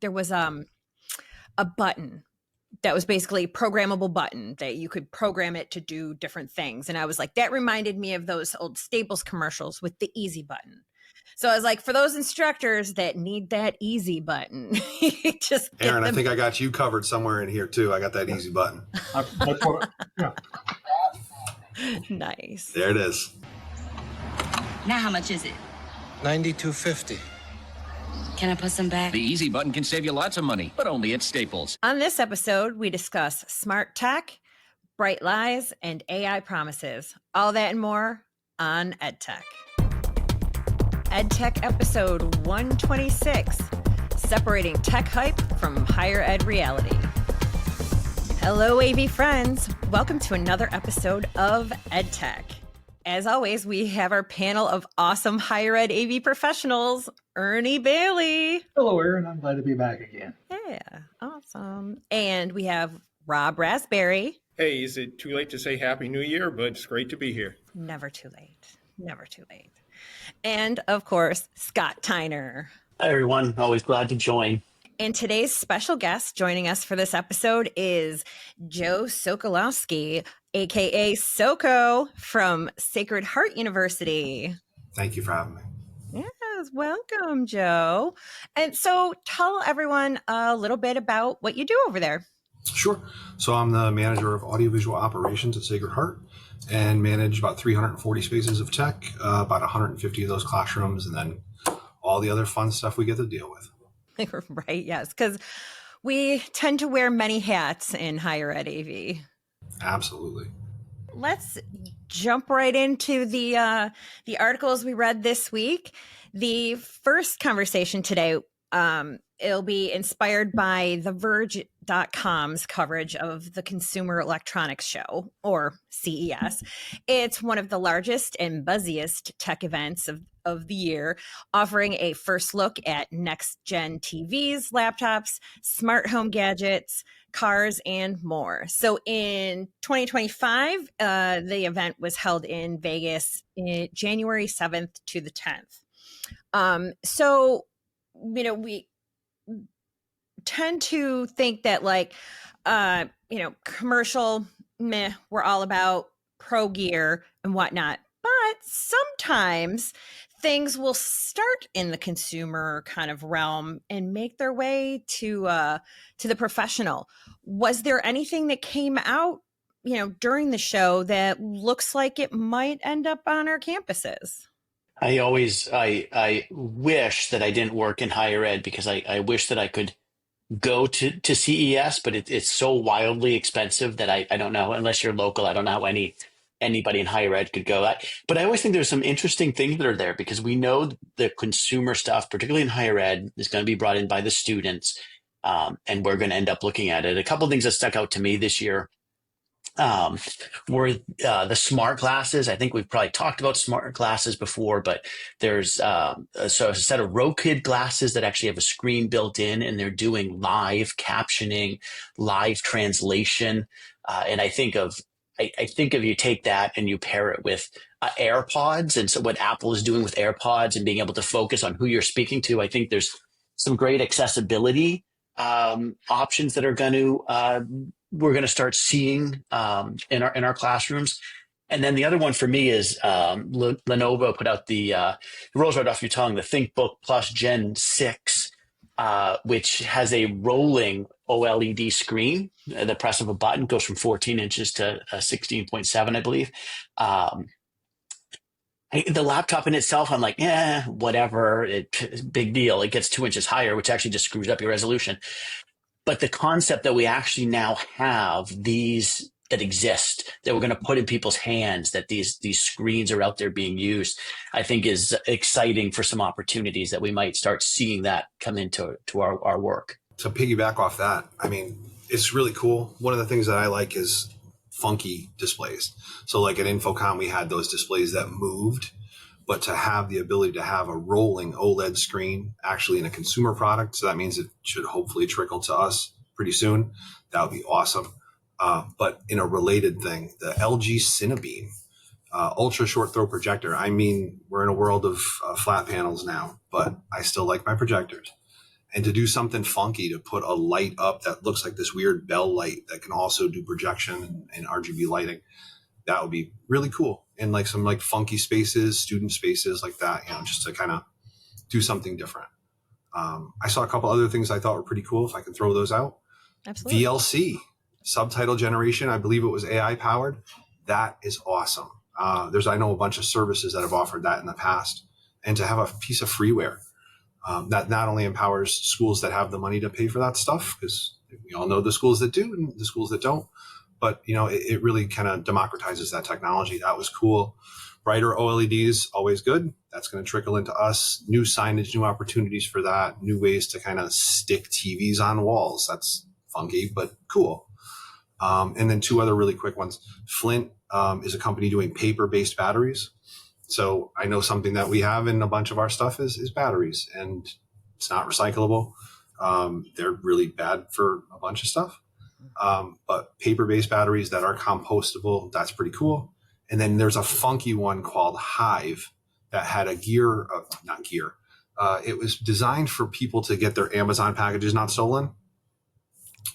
there was a button that was basically a programmable button that you could program it to do different things. And I was like, that reminded me of those old Staples commercials with the easy button. So I was like, for those instructors that need that easy button, just Aaron, I think I got you covered somewhere in here too. I got that easy button. Yeah. Nice. There it is. Now how much is it? $92.50. Can I put some back? The easy button can save you lots of money, but only at Staples. On this episode, we discuss smart tech, bright lies, and AI promises. All that and more on EdTech. EdTech episode 126, separating tech hype from higher ed reality. Hello, AV friends. Welcome to another episode of EdTech. As always, we have our panel of awesome higher ed AV professionals, Ernie Bailey. Hello, Aaron. I'm glad to be back again. Yeah, awesome. And we have Rob Rasberry. Hey, is it too late to say Happy New Year? But it's great to be here. Never too late. Never too late. And of course, Scott Tyner. Hi, everyone. Always glad to join. And today's special guest joining us for this episode is Joe Sokolowski, aka Soko from Sacred Heart University. Thank you for having me. Yes, welcome, Joe. And so tell everyone a little bit about what you do over there. Sure. So I'm the manager of audiovisual operations at Sacred Heart and manage about 340 spaces of tech, about 150 of those classrooms, and then all the other fun stuff we get to deal with. Right, yes, because we tend to wear many hats in higher ed AV. Absolutely. Let's jump right into the articles we read this week. The first conversation today, it'll be inspired by TheVerge.com's coverage of the Consumer Electronics Show, or CES. It's one of the largest and buzziest tech events of the year, offering a first look at next-gen TVs, laptops, smart home gadgets, cars, and more. So in 2025, the event was held in Vegas January 7th to the 10th. So, we tend to think that commercial, we're all about pro gear and whatnot. But sometimes things will start in the consumer kind of realm and make their way to the professional. Was there anything that came out, during the show that looks like it might end up on our campuses? I wish that I didn't work in higher ed because I wish that I could go to CES, but it's so wildly expensive that I don't know, unless you're local, I don't know how anybody in higher ed could go. But I always think there's some interesting things that are there because we know the consumer stuff, particularly in higher ed, is going to be brought in by the students, and we're going to end up looking at it. A couple of things that stuck out to me this year were the smart glasses. I think we've probably talked about smart glasses before, but there's a set of Roku glasses that actually have a screen built in, and they're doing live captioning, live translation. And I think if you take that and you pair it with AirPods, and so what Apple is doing with AirPods and being able to focus on who you're speaking to, I think there's some great accessibility options that we're going to start seeing in our classrooms. And then the other one for me is Lenovo put out the rolls right off your tongue, the ThinkBook Plus Gen 6, which has a rolling OLED screen. The press of a button goes from 14 inches to 16.7, I believe. The laptop in itself, I'm like, whatever, big deal. It gets 2 inches higher, which actually just screws up your resolution. But the concept that we actually now have these that exist, that we're going to put in people's hands, that these screens are out there being used, I think is exciting for some opportunities that we might start seeing that come into our work. To piggyback off that, I mean, it's really cool. One of the things that I like is funky displays. So like at Infocom, we had those displays that moved, but to have the ability to have a rolling OLED screen actually in a consumer product, so that means it should hopefully trickle to us pretty soon. That would be awesome. But in a related thing, the LG Cinebeam ultra short throw projector. I mean, we're in a world of flat panels now, but I still like my projectors. And to do something funky, to put a light up that looks like this weird bell light that can also do projection and RGB lighting, that would be really cool. And like some like funky spaces, student spaces like that, just to kind of do something different. I saw a couple other things I thought were pretty cool, if I can throw those out. Absolutely. VLC, subtitle generation. I believe it was AI powered. That is awesome. I know a bunch of services that have offered that in the past. And to have a piece of freeware that not only empowers schools that have the money to pay for that stuff, because we all know the schools that do and the schools that don't, but it really kind of democratizes that technology. That was cool. Brighter OLEDs, always good. That's going to trickle into us. New signage, new opportunities for that, new ways to kind of stick TVs on walls. That's funky, but cool. And then two other really quick ones. Flint is a company doing paper-based batteries. So I know something that we have in a bunch of our stuff is batteries, and it's not recyclable. They're really bad for a bunch of stuff. But paper-based batteries that are compostable, that's pretty cool. And then there's a funky one called Hive that had a it was designed for people to get their Amazon packages not stolen.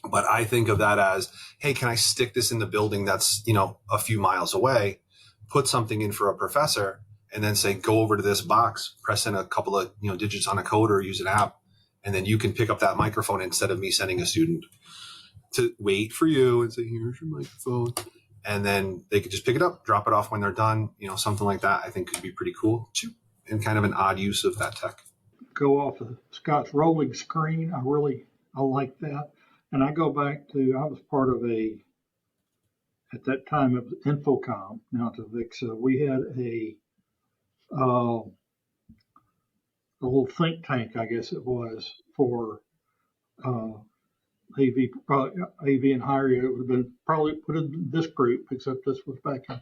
But I think of that as, hey, can I stick this in the building that's, a few miles away, put something in for a professor, and then say, go over to this box, press in a couple of, digits on a code or use an app, and then you can pick up that microphone instead of me sending a student to wait for you and say, here's your microphone. And then they could just pick it up, drop it off when they're done, something like that I think could be pretty cool too, and kind of an odd use of that tech. Go off of Scott's rolling screen. I like that. And I go back to, I was part of at that time it was Infocom, now to VIXA. We had a little think tank, I guess it was, for AV and higher ed. It would have been probably put in this group, except this was back in,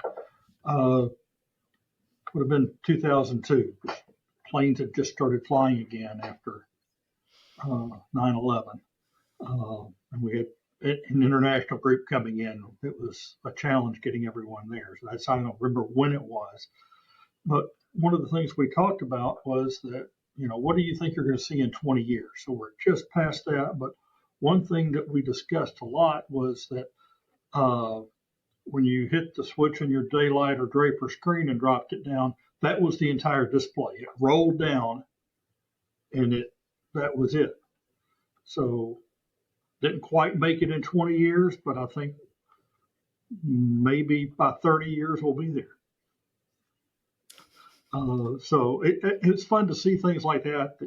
would have been 2002. Planes had just started flying again after 9/11. And we had an international group coming in. It was a challenge getting everyone there. So I don't remember when it was. But one of the things we talked about was that, what do you think you're going to see in 20 years? So we're just past that. But one thing that we discussed a lot was that when you hit the switch on your daylight or Draper screen and dropped it down, that was the entire display. It rolled down and that was it. So didn't quite make it in 20 years, but I think maybe by 30 years we'll be there. So it's fun to see things like that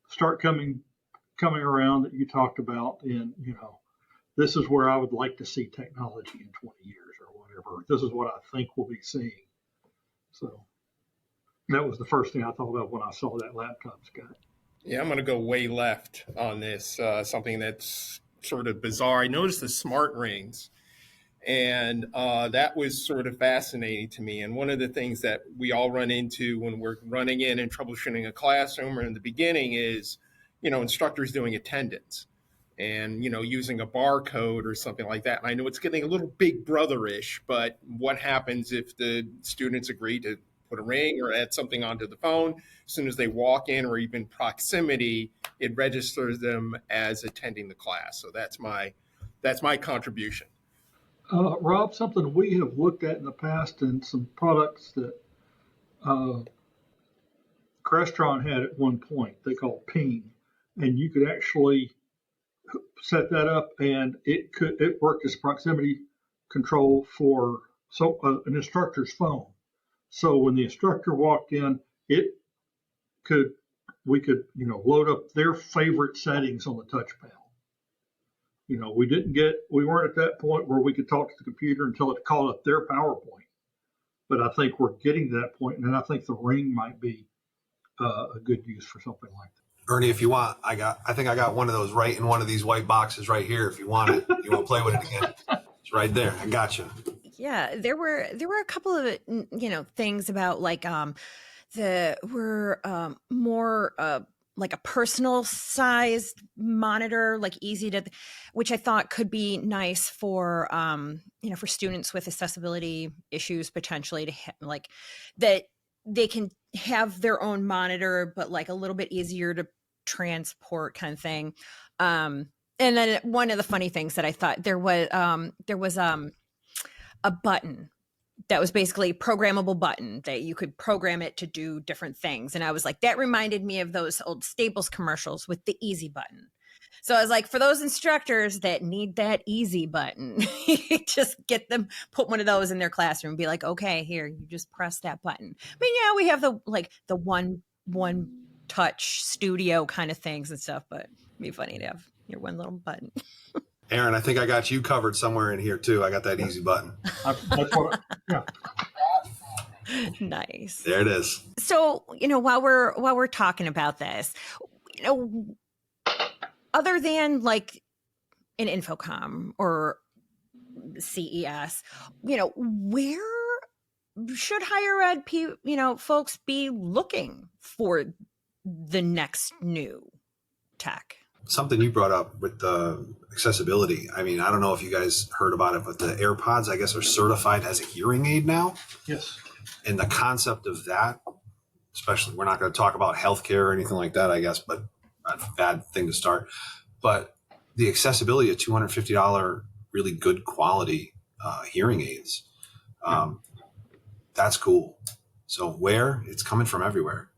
start coming around that you talked about. And, this is where I would like to see technology in 20 years or whatever. This is what I think we'll be seeing. So that was the first thing I thought of when I saw that laptop, Scott. Yeah, I'm going to go way left on this, something that's sort of bizarre. I noticed the smart rings, and that was sort of fascinating to me. And one of the things that we all run into when we're running in and troubleshooting a classroom or in the beginning is, instructors doing attendance and, using a barcode or something like that. And I know it's getting a little Big Brother-ish, but what happens if the students agree to put a ring or add something onto the phone? As soon as they walk in or even proximity, it registers them as attending the class. So that's my contribution. Rob, something we have looked at in the past and some products that Crestron had at one point, they called Ping, and you could actually set that up and it worked as proximity control for an instructor's phone. So when the instructor walked in, we could load up their favorite settings on the touch panel. We weren't at that point where we could talk to the computer and tell it to call up their PowerPoint. But I think we're getting to that point, and I think the ring might be a good use for something like that. Ernie, if you want, I think I got one of those right in one of these white boxes right here. If you want it, you want to play with it again, it's right there. I got you. Yeah, there were a couple of things about like more like a personal sized monitor, like easy to, which I thought could be nice for for students with accessibility issues potentially, to like that they can have their own monitor, but like a little bit easier to transport kind of thing. And then one of the funny things that I thought there was a button that was basically a programmable button that you could program it to do different things. And I was like, that reminded me of those old Staples commercials with the easy button. So I was like, for those instructors that need that easy button, just get them, put one of those in their classroom, be like, okay, here, you just press that button. But yeah, we have the one touch studio kind of things and stuff, but it'd be funny to have your one little button. Aaron, I think I got you covered somewhere in here too. I got that easy button. That's what, yeah. Nice. There it is. So, while we're talking about this, other than like an Infocom or CES, where should higher ed folks be looking for the next new tech? Something you brought up with the accessibility. I mean, I don't know if you guys heard about it, but the AirPods, I guess, are certified as a hearing aid now. Yes. And the concept of that, especially, we're not going to talk about healthcare or anything like that, I guess, but a bad thing to start. But the accessibility of $250 really good quality hearing aids, that's cool. So where? It's coming from everywhere,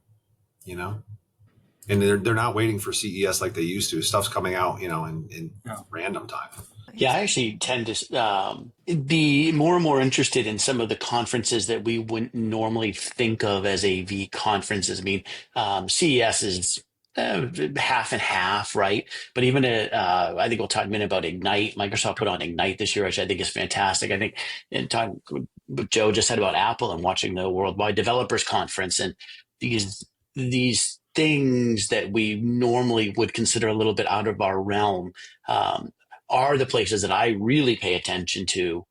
And they're not waiting for CES like they used to. Stuff's coming out, in random time. Yeah, I actually tend to be more and more interested in some of the conferences that we wouldn't normally think of as AV conferences. I mean, CES is half and half, right? But even I think we'll talk a minute about Ignite. Microsoft put on Ignite this year, which I think is fantastic. I think in talking what Joe just said about Apple and watching the Worldwide Developers Conference and these things that we normally would consider a little bit out of our realm are the places that I really pay attention to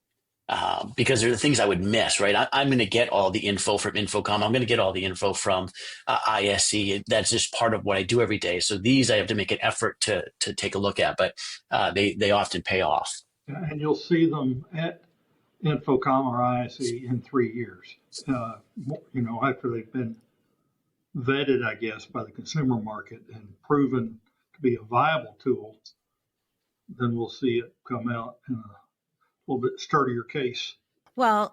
because they're the things I would miss, right? I'm going to get all the info from Infocom. I'm going to get all the info from ISC. That's just part of what I do every day. So these I have to make an effort to take a look at, but they often pay off. And you'll see them at Infocom or ISC in 3 years, after they've been vetted, I guess, by the consumer market and proven to be a viable tool. Then we'll see it come out in a little bit sturdier case. Well,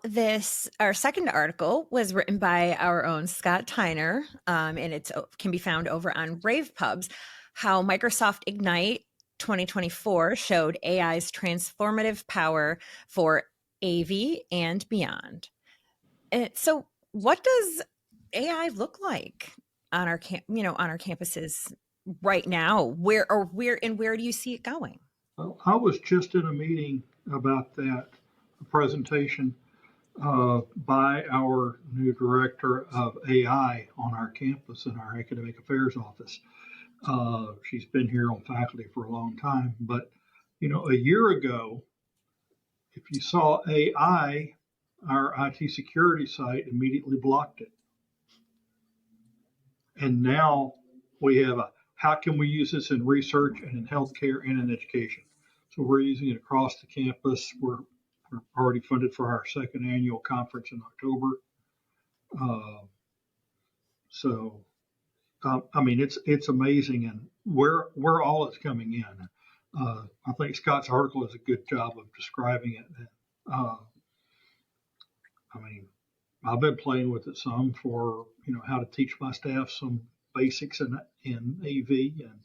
our second article was written by our own Scott Tyner, and it can be found over on Rave Pubs, how Microsoft Ignite 2024 showed AI's transformative power for AV and beyond. So what does AI look like on our campuses right now? Where do you see it going? Well, I was just in a meeting about that, a presentation by our new director of AI on our campus in our academic affairs office. She's been here on faculty for a long time, but a year ago, if you saw AI, our IT security site immediately blocked it. And now we have how can we use this in research and in healthcare and in education? So we're using it across the campus. We're already funded for our second annual conference in October. It's amazing, and where all it's coming in. I think Scott's article does a good job of describing it. I've been playing with it some for how to teach my staff some basics in AV and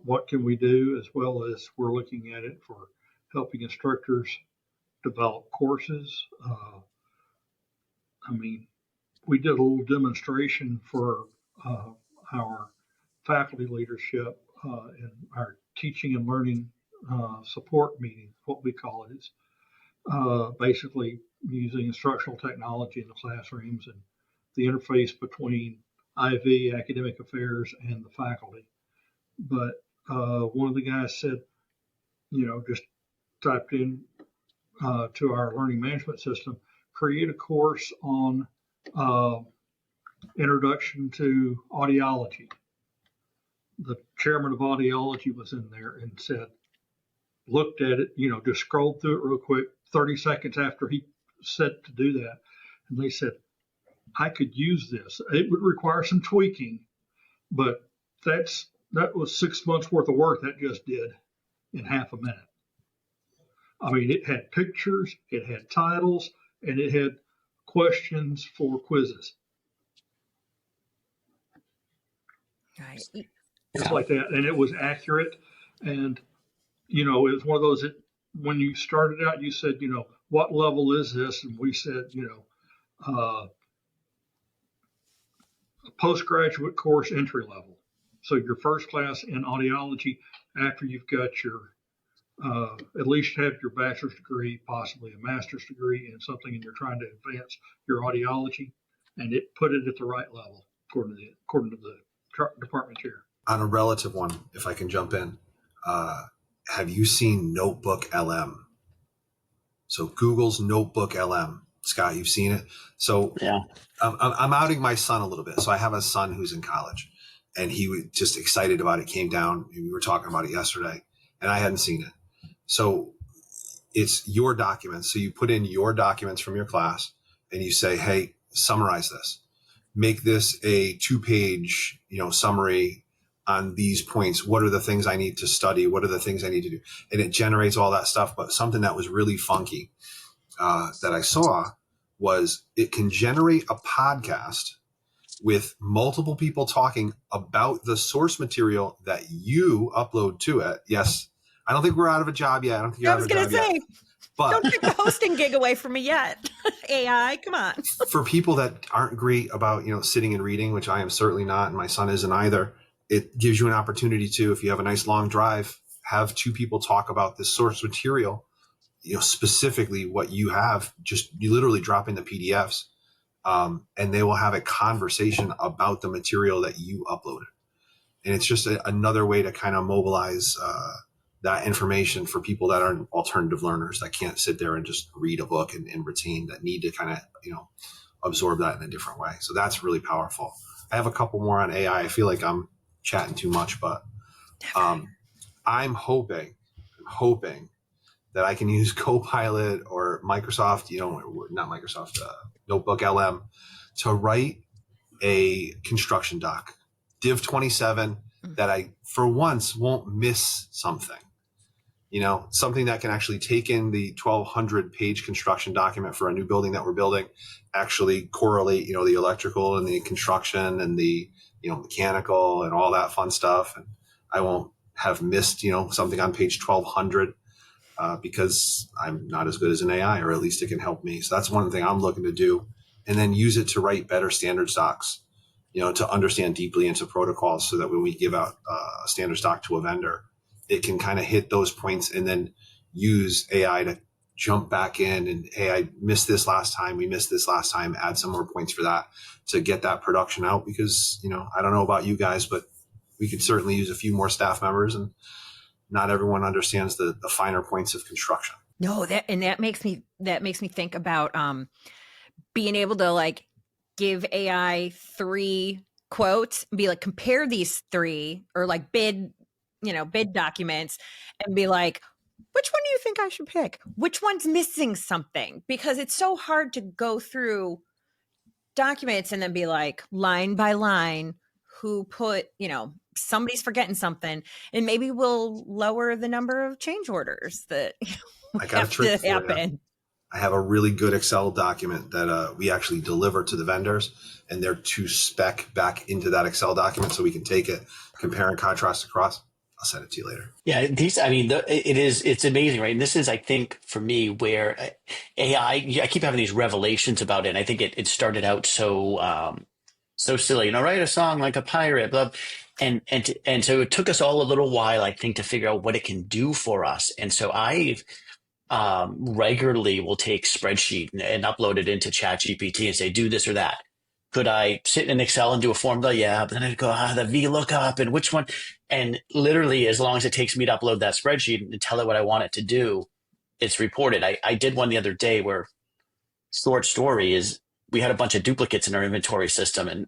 what can we do, as well as we're looking at it for helping instructors develop courses. We did a little demonstration for our faculty leadership in our teaching and learning support meeting. What we call it is basically using instructional technology in the classrooms and the interface between IV, academic affairs, and the faculty. But one of the guys said, just typed in to our learning management system, create a course on introduction to audiology. The chairman of audiology was in there and said, looked at it, just scrolled through it real quick, 30 seconds after he said to do that, And they said, I could use this. It would require some tweaking, but that was 6 months worth of work that just did in half a minute. I mean, it had pictures, it had titles, and it had questions for quizzes. Right. Stuff like that. And it was accurate. And, it was one of those that when you started out, you said, what level is this? And we said, postgraduate course entry level. So your first class in audiology after you've got your at least have your bachelor's degree, possibly a master's degree in something, and you're trying to advance your audiology, and it put it at the right level according to the department chair. On a relative one, if I can jump in, have you seen Notebook LM? So Google's Notebook LM. Scott, you've seen it. So yeah, I'm outing my son a little bit. So I have a son who's in college, and he was just excited about it. Came down. We were talking about it yesterday, and I hadn't seen it. So it's your documents. So you put in your documents from your class, and you say, "Hey, summarize this. Make this a 2-page, summary on these points. What are the things I need to study? What are the things I need to do?" And it generates all that stuff. But something that was really funky that I saw was it can generate a podcast with multiple people talking about the source material that you upload to it. Yes, I don't think we're out of a job yet. I don't think you're out of a job yet. I was going to say, but don't take the hosting gig away from me yet. AI, come on. For people that aren't great about, sitting and reading, which I am certainly not, and my son isn't either, it gives you an opportunity to, if you have a nice long drive, have 2 people talk about this source material, specifically what you have. Just you literally drop in the PDFs, and they will have a conversation about the material that you uploaded. And it's just another way to kind of mobilize that information for people that are alternative learners that can't sit there and just read a book and retain, that need to kind of, absorb that in a different way. So that's really powerful. I have a couple more on AI. I feel like I'm chatting too much, but I'm hoping that I can use Copilot or Microsoft, not Microsoft, Notebook LM to write a construction doc, Div 27, that I, for once, won't miss something. Something that can actually take in the 1,200 page construction document for a new building that we're building, actually correlate, the electrical and the construction and the, mechanical and all that fun stuff. And I won't have missed, something on page 1,200 because I'm not as good as an AI, or at least it can help me. So that's one thing I'm looking to do, and then use it to write better standard docs, to understand deeply into protocols, so that when we give out a standard doc to a vendor, it can kind of hit those points and then use AI to jump back in and, hey, I missed this last time. We missed this last time. Add some more points for that to get that production out. Because, I don't know about you guys, but we could certainly use a few more staff members, and not everyone understands the finer points of construction. No, that makes me think about being able to give AI 3 quotes and be like, compare these 3, or bid documents, and be like, which one do you think I should pick? Which one's missing something? Because it's so hard to go through documents and then be like, line by line, who put, somebody's forgetting something, and maybe we'll lower the number of change orders that I got a trick for you. I have a really good Excel document that we actually deliver to the vendors, and they're to spec back into that Excel document so we can take it, compare and contrast across. I'll send it to you later. Yeah, it's amazing, right? And this is, I think, for me, where AI, I keep having these revelations about it. And I think it started out so silly, write a song like a pirate, blah. And so it took us all a little while, I think, to figure out what it can do for us. And so I regularly will take spreadsheet and upload it into ChatGPT and say, do this or that. Could I sit in Excel and do a formula? Yeah. But then I'd go, the VLOOKUP and which one? And literally, as long as it takes me to upload that spreadsheet and tell it what I want it to do, it's reported. I did one the other day where, short story is, we had a bunch of duplicates in our inventory system, and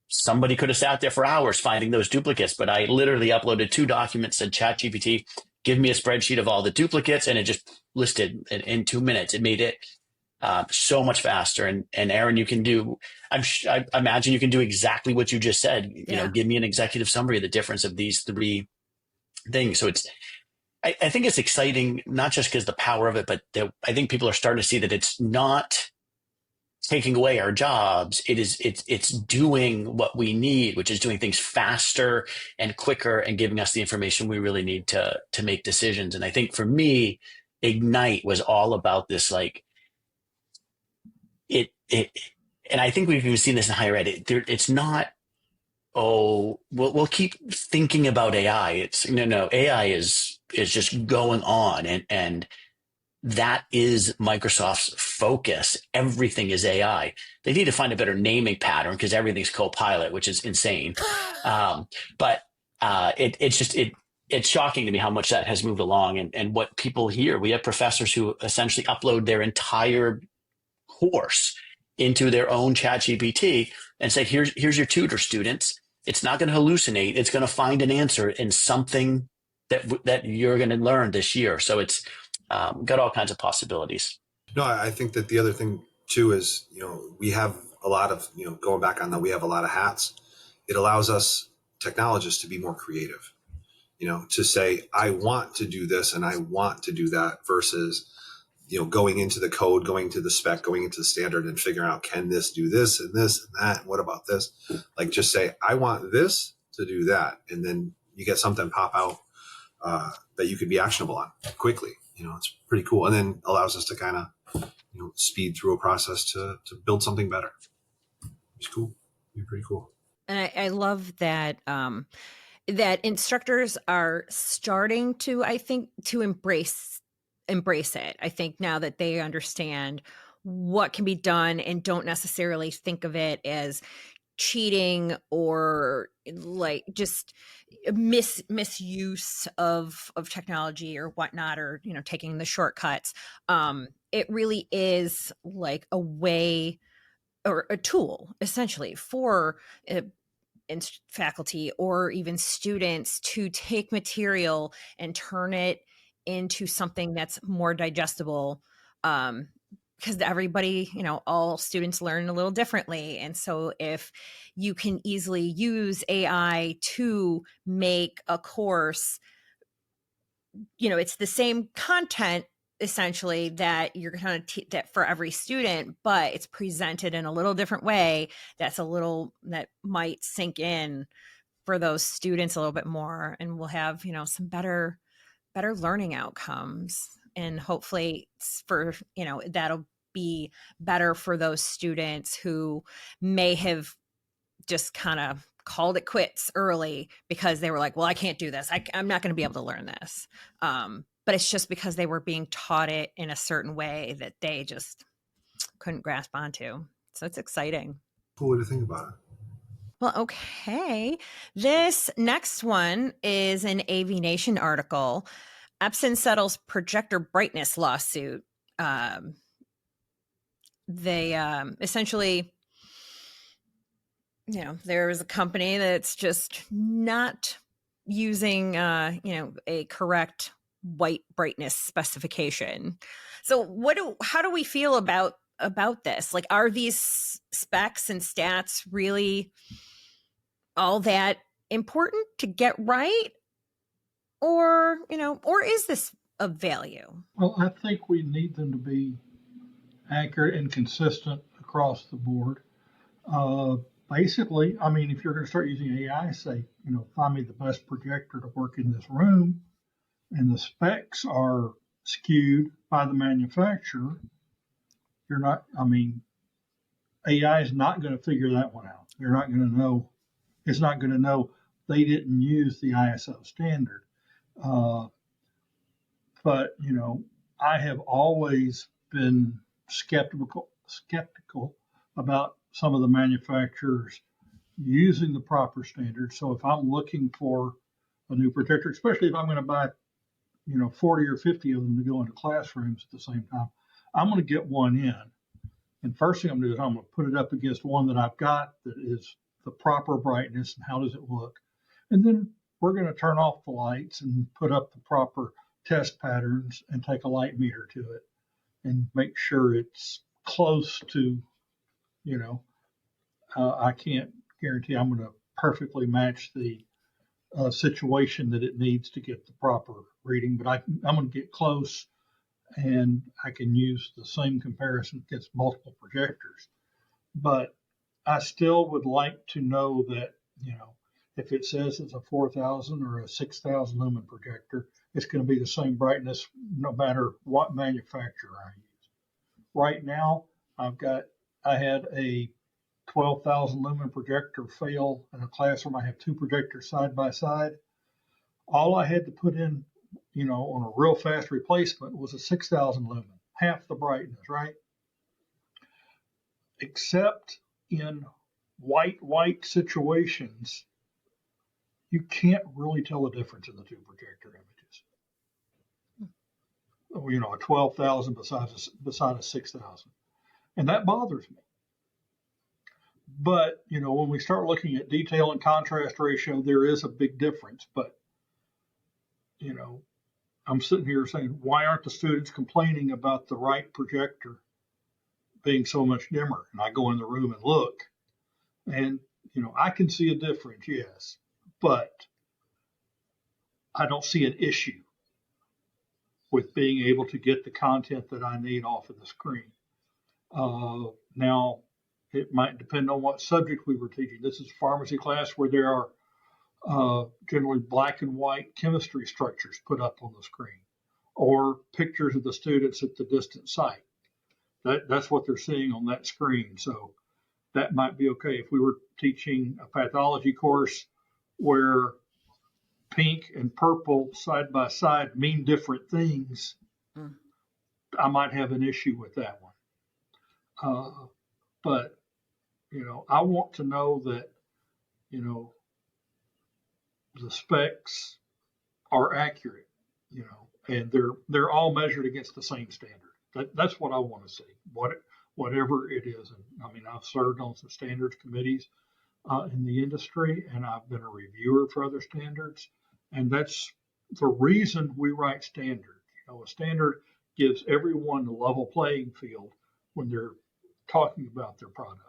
somebody could have sat there for hours finding those duplicates. But I literally uploaded 2 documents, said, ChatGPT, give me a spreadsheet of all the duplicates, and it just listed in 2 minutes. It made it so much faster. And Aaron, you can do, I imagine you can do exactly what you just said. You know, give me an executive summary of the difference of these three things. So I think it's exciting, not just because the power of it, but I think people are starting to see that it's not taking away our jobs. It's doing what we need, which is doing things faster and quicker and giving us the information we really need to make decisions. And I think for me, Ignite was all about this, like it, and I think we've even seen this in higher ed. It's not, oh, we'll keep thinking about AI. It's no, AI is just going on, and that is Microsoft's focus. Everything is AI. They need to find a better naming pattern because everything's Copilot, which is insane. But it's shocking to me how much that has moved along, and what people hear. We have professors who essentially upload their entire course into their own ChatGPT and say, here's your tutor, students. It's not going to hallucinate. It's going to find an answer in something that you're going to learn this year. So it's got all kinds of possibilities. No, I think that the other thing too is, we have a lot of, going back on that, we have a lot of hats. It allows us technologists to be more creative, to say, I want to do this and I want to do that versus, going into the code, going to the spec, going into the standard and figuring out, can this do this and this and that? What about this? Like, just say, I want this to do that. And then you get something pop out that you could be actionable on quickly. It's pretty cool. And then allows us to kind of, speed through a process to build something better. It's cool. It's pretty cool. And I love that that instructors are starting to, I think, to embrace it. I think now that they understand what can be done and don't necessarily think of it as cheating or like just misuse of technology or whatnot, or taking the shortcuts. It really is like a way or a tool essentially for faculty or even students to take material and turn it into something that's more digestible, because everybody, all students learn a little differently. And so if you can easily use AI to make a course, it's the same content essentially that you're going to that for every student, but it's presented in a little different way that might sink in for those students a little bit more, and we'll have some better learning outcomes, and hopefully that'll be better for those students who may have just kind of called it quits early because they were like, well, I can't do this, I'm not going to be able to learn this, but it's just because they were being taught it in a certain way that they just couldn't grasp onto. So it's exciting. Cool way to think about it. Well, okay. This next one is an AVNation article. Epson settles projector brightness lawsuit. They essentially, there is a company that's just not using, a correct white brightness specification. So how do we feel about this? Like, are these specs and stats really all that important to get right? Or is this of value? Well, I think we need them to be accurate and consistent across the board. Basically, I mean, if you're going to start using AI, say, find me the best projector to work in this room, and the specs are skewed by the manufacturer, AI is not going to figure that one out. They're not going to know. It's not going to know they didn't use the ISO standard. But I have always been skeptical about some of the manufacturers using the proper standards. So if I'm looking for a new projector, especially if I'm going to buy 40 or 50 of them to go into classrooms at the same time, I'm going to get one in. And first thing I'm going to do is I'm going to put it up against one that I've got that is the proper brightness and how does it look. And then we're going to turn off the lights and put up the proper test patterns and take a light meter to it and make sure it's close to, I can't guarantee I'm going to perfectly match the situation that it needs to get the proper reading, but I'm going to get close, and I can use the same comparison against multiple projectors. But I still would like to know that, if it says it's a 4,000 or a 6,000 lumen projector, it's going to be the same brightness no matter what manufacturer I use. Right now, I had a 12,000 lumen projector fail in a classroom. I have two projectors side by side. All I had to put in, on a real fast replacement was a 6,000 lumen, half the brightness, right? Except in white situations, you can't really tell the difference in the two projector images. A 12,000 beside a 6,000. And that bothers me. But, when we start looking at detail and contrast ratio, there is a big difference. But, I'm sitting here saying, why aren't the students complaining about the right projector being so much dimmer? And I go in the room and look, and, I can see a difference, yes, but I don't see an issue with being able to get the content that I need off of the screen. Now, it might depend on what subject we were teaching. This is a pharmacy class where there are generally black and white chemistry structures put up on the screen, or pictures of the students at the distant site. That's what they're seeing on that screen. So that might be okay. If we were teaching a pathology course where pink and purple side by side mean different things, I might have an issue with that one. But, I want to know that, the specs are accurate, and they're all measured against the same standard. That's what I want to see, whatever it is. And I mean, I've served on some standards committees in the industry, and I've been a reviewer for other standards. And that's the reason we write standards. A standard gives everyone a level playing field when they're talking about their product.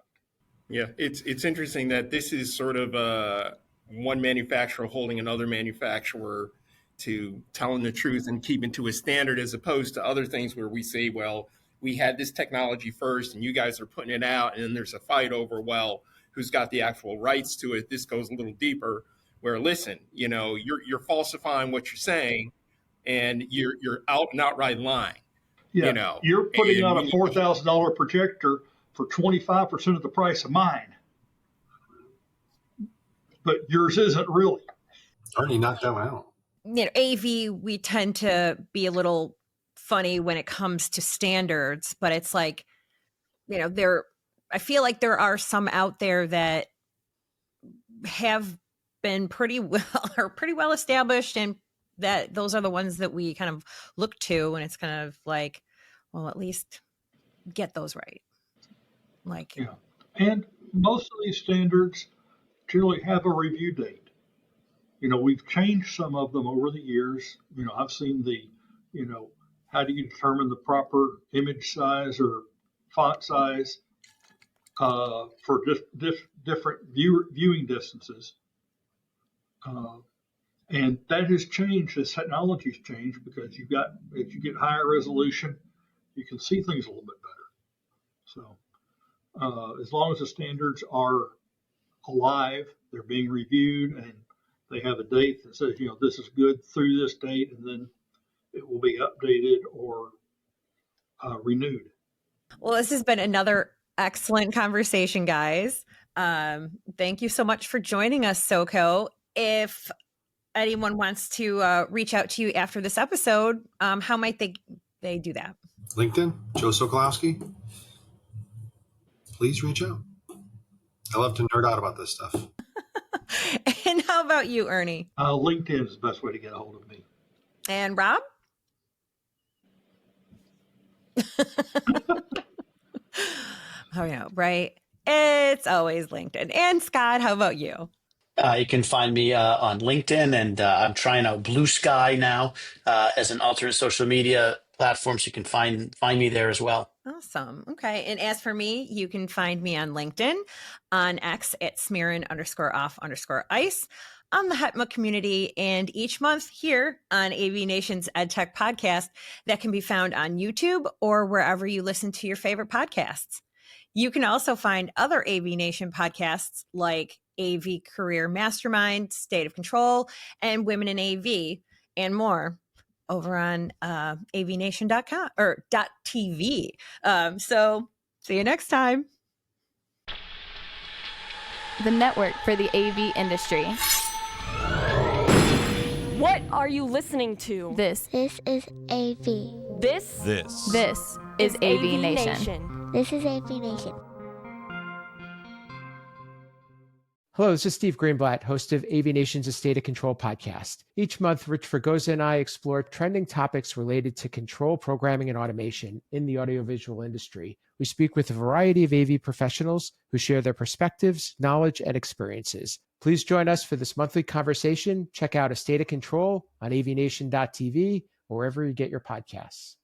Yeah, it's interesting that this is sort of one manufacturer holding another manufacturer to telling the truth and keeping to a standard, as opposed to other things where we say, well, we had this technology first and you guys are putting it out, and then there's a fight over, well, who's got the actual rights to it. This goes a little deeper, where, listen, you're falsifying what you're saying, and you're out and outright lying. Yeah, you're putting out a $4,000 projector for 25% of the price of mine, but yours isn't really. Ernie knocked that one out. AV, we tend to be a little funny when it comes to standards, but it's like, I feel like there are some out there that have been pretty well established, and that those are the ones that we kind of look to, and it's kind of like, well, at least get those right. Yeah. And most of these standards generally have a review date. We've changed some of them over the years. I've seen how do you determine the proper image size or font size for different viewing distances. And that has changed as technology's changed, because as you get higher resolution, you can see things a little bit better. So as long as the standards are alive, they're being reviewed, and they have a date that says, this is good through this date, and then it will be updated or renewed. Well, this has been another excellent conversation, guys. Thank you so much for joining us, Soko. If anyone wants to reach out to you after this episode, how might they do that? LinkedIn, Joe Sokolowski. Please reach out. I love to nerd out about this stuff. And how about you, Ernie? LinkedIn is the best way to get a hold of me. And Rob? Oh, yeah, right. It's always LinkedIn. And Scott, how about you? You can find me on LinkedIn, and I'm trying out Blue Sky now as an alternate social media platforms. You can find me there as well. Awesome. Okay. And as for me, you can find me on LinkedIn, on X at Smearin_off_ice, on the HETMA community, and each month here on AVNation's EdTech podcast that can be found on YouTube or wherever you listen to your favorite podcasts. You can also find other AVNation podcasts like AV Career Mastermind, State of Control, and Women in AV, and more over on avnation.com or .tv. So see you next time. The network for the AV industry. What are you listening to? This is AV. This is AVNation. This is AVNation. Hello, this is Steve Greenblatt, host of AVNation's State of Control podcast. Each month, Rich Fregosa and I explore trending topics related to control, programming, and automation in the audiovisual industry. We speak with a variety of AV professionals who share their perspectives, knowledge, and experiences. Please join us for this monthly conversation. Check out A State of Control on avnation.tv or wherever you get your podcasts.